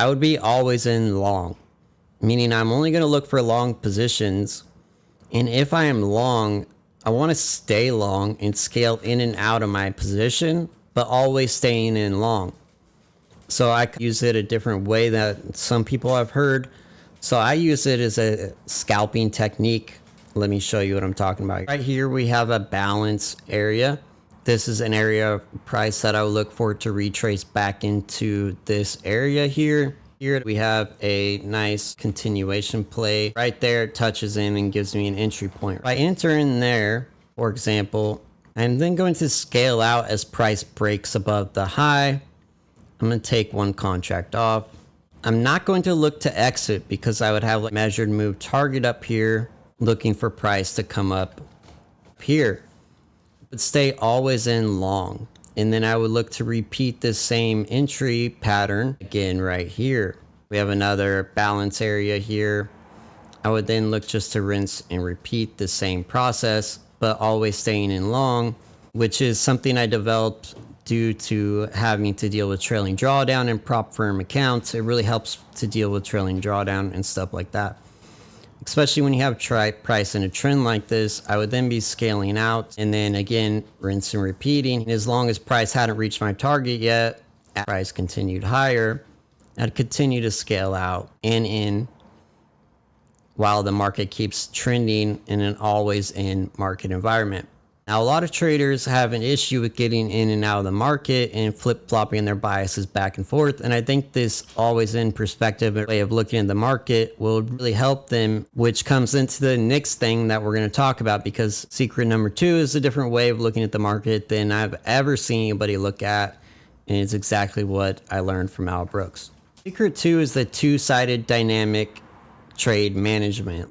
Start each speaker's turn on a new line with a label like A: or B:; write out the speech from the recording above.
A: I would be always in long, meaning I'm only going to look for long positions. And if I am long, I want to stay long and scale in and out of my position, but always staying in long. So I could use it a different way that some people have heard. So I use it as a scalping technique. Let me show you what I'm talking about. Right here, we have a balance area. This is an area of price that I would look for to retrace back into this area here. Here we have a nice continuation play. Right there, it touches in and gives me an entry point. If I enter in there, for example, I'm then going to scale out as price breaks above the high. I'm going to take one contract off. I'm not going to look to exit because I would have a measured move target up here, looking for price to come up here. But stay always in long. And then I would look to repeat this same entry pattern again right here. We have another balance area here. I would then look just to rinse and repeat the same process, but always staying in long, which is something I developed due to having to deal with trailing drawdown and prop firm accounts. It really helps to deal with trailing drawdown and stuff like that. Especially when you have price in a trend like this, I would then be scaling out and then again, rinse and repeating. And as long as price hadn't reached my target yet, as price continued higher, I'd continue to scale out and in while the market keeps trending in an always in market environment. Now, a lot of traders have an issue with getting in and out of the market and flip-flopping their biases back and forth. And I think this always in perspective way of looking at the market will really help them, which comes into the next thing that we're going to talk about, because secret number 2 is a different way of looking at the market than I've ever seen anybody look at. And it's exactly what I learned from Al Brooks. Secret 2 is the two-sided dynamic trade management.